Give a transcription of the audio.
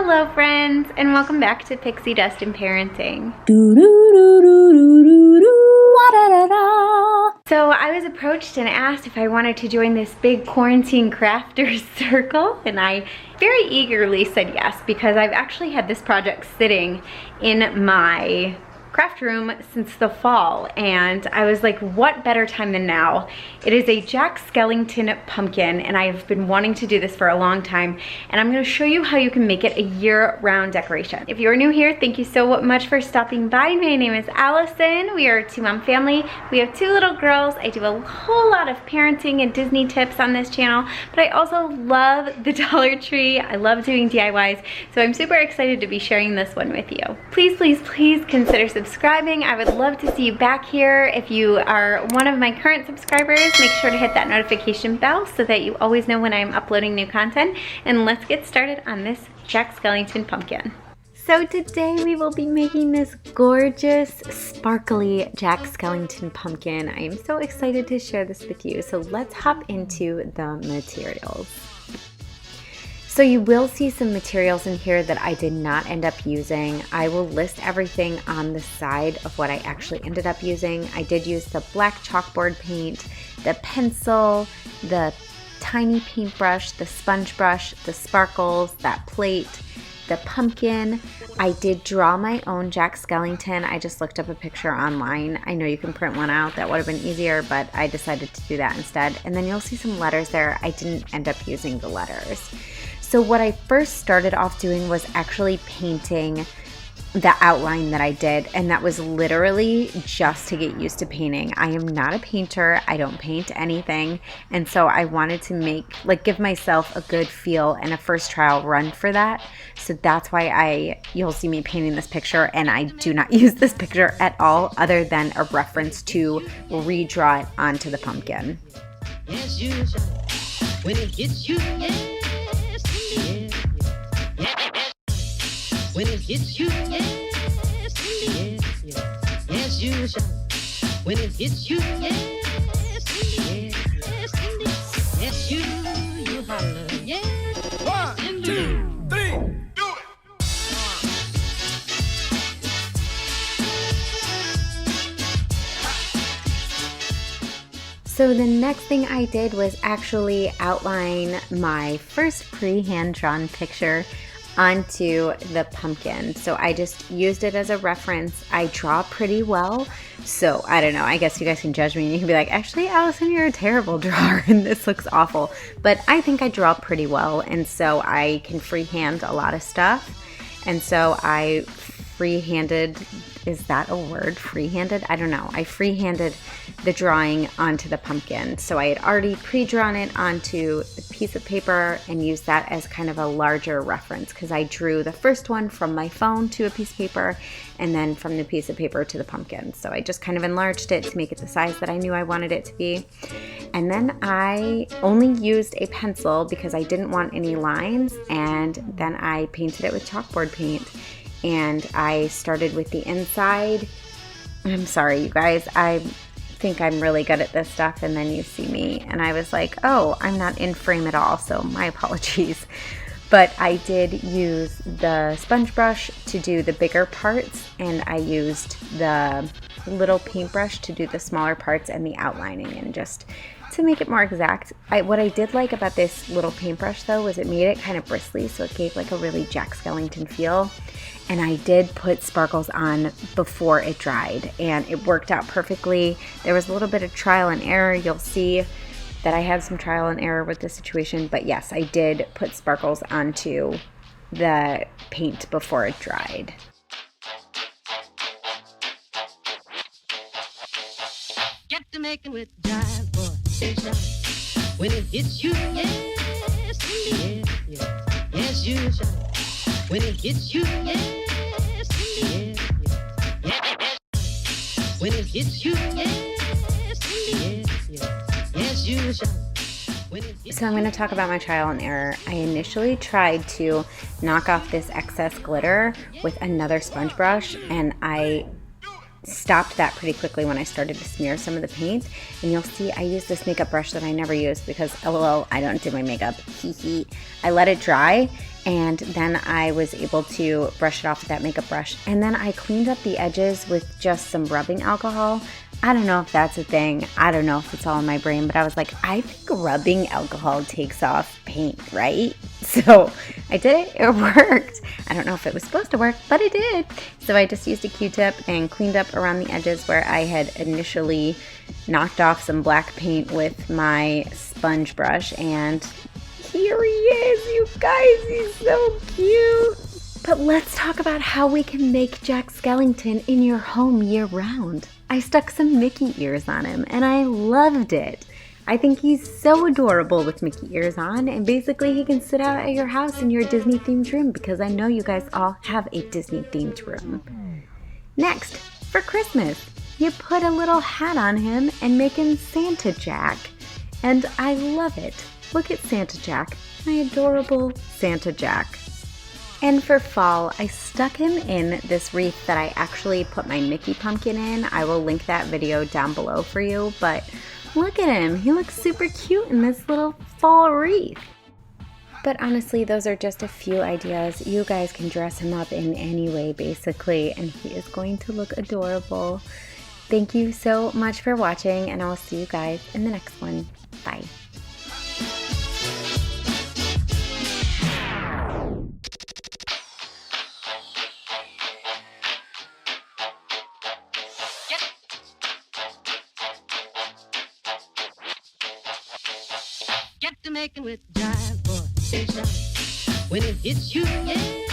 Hello friends, and welcome back to Pixie Dust and Parenting. So I was approached and asked if I wanted to join this big quarantine crafters circle, and I very eagerly said yes, because I've actually had this project sitting in my craft room since the fall, and I was like, what better time than now? It is a Jack Skellington pumpkin, and I've been wanting to do this for a long time, and I'm going to show you how you can make it a year-round decoration. If you're new here, thank you so much for stopping by. My name is Allison. We are a two-mom family. We have two little girls. I do a whole lot of parenting and Disney tips on this channel, but I also love the Dollar Tree. I love doing DIYs, so I'm super excited to be sharing this one with you. Please, please, please consider subscribing. I would love to see you back here. If you are one of my current subscribers, make sure to hit that notification bell so that you always know when I'm uploading new content. And let's get started on this Jack Skellington pumpkin. So today we will be making this gorgeous, sparkly Jack Skellington pumpkin. I am so excited to share this with you. So let's hop into the materials. So you will see some materials in here that I did not end up using. I will list everything on the side of what I actually ended up using. I did use the black chalkboard paint, the pencil, the tiny paintbrush, the sponge brush, the sparkles, that plate, the pumpkin. I did draw my own Jack Skellington. I just looked up a picture online. I know you can print one out. That would have been easier, but I decided to do that instead. And then you'll see some letters there. I didn't end up using the letters. So what I first started off doing was actually painting the outline that I did, and that was literally just to get used to painting. I am not a painter. I don't paint anything, and so I wanted to give myself a good feel and a first trial run for that. So that's why you'll see me painting this picture, and I do not use this picture at all other than a reference to redraw it onto the pumpkin. Yes, you shall. When it hits you, yes. When it hits you, yes, yes, yes, yes, you shall. When it hits you, yes, yes, yes, yes, you holler, yes. 1, 2, 3, do it. So the next thing I did was actually outline my first pre-hand drawn picture onto the pumpkin. So I just used it as a reference. I draw pretty well, so I don't know, I guess you guys can judge me and you can be like, actually Allison, you're a terrible drawer and this looks awful, but I think I draw pretty well, and so I can freehand a lot of stuff. And so I freehanded, is that a word? Freehanded? I don't know. I freehanded the drawing onto the pumpkin. So I had already pre-drawn it onto a piece of paper and used that as kind of a larger reference, because I drew the first one from my phone to a piece of paper and then from the piece of paper to the pumpkin. So I just kind of enlarged it to make it the size that I knew I wanted it to be. And then I only used a pencil because I didn't want any lines, and then I painted it with chalkboard paint. And I started with the inside. I'm sorry, you guys. I think I'm really good at this stuff, and then you see me, and I was like, oh, I'm not in frame at all, so my apologies. But I did use the sponge brush to do the bigger parts, and I used the little paintbrush to do the smaller parts and the outlining, and just to make it more exact. What I did like about this little paintbrush though was it made it kind of bristly, so it gave like a really Jack Skellington feel. And I did put sparkles on before it dried, and it worked out perfectly. There was a little bit of trial and error. You'll see that I had some trial and error with this situation, but yes, I did put sparkles onto the paint before it dried. Get to making with jive, boy. When it hits you, yes, yes, yes, yes, you shall. When it hits you, yes, yes, yes, yes, when it hits you, yes, yes, yes, yes, you shall. So I'm going to talk about my trial and error. I initially tried to knock off this excess glitter with another sponge brush, and I stopped that pretty quickly when I started to smear some of the paint. And you'll see I use this makeup brush that I never use because LOL, I don't do my makeup. Hee. I let it dry, and then I was able to brush it off with that makeup brush. And then I cleaned up the edges with just some rubbing alcohol. I don't know if that's a thing. I don't know if it's all in my brain, but I was like, I think rubbing alcohol takes off paint, right? So I did it. It worked. I don't know if it was supposed to work, but it did. So I just used a Q-tip and cleaned up around the edges where I had initially knocked off some black paint with my sponge brush. And here he is, you guys. He's so cute. But let's talk about how we can make Jack Skellington in your home year-round. I stuck some Mickey ears on him, and I loved it. I think he's so adorable with Mickey ears on, and basically he can sit out at your house in your Disney-themed room because I know you guys all have a Disney-themed room. Next, for Christmas, you put a little hat on him and make him Santa Jack. And I love it. Look at Santa Jack, my adorable Santa Jack. And for fall, I stuck him in this wreath that I actually put my Mickey pumpkin in. I will link that video down below for you, but look at him. He looks super cute in this little fall wreath. But honestly, those are just a few ideas. You guys can dress him up in any way, basically, and he is going to look adorable. Thank you so much for watching, and I'll see you guys in the next one. Bye. Get to making with the jive boy station. When it hits you, yeah.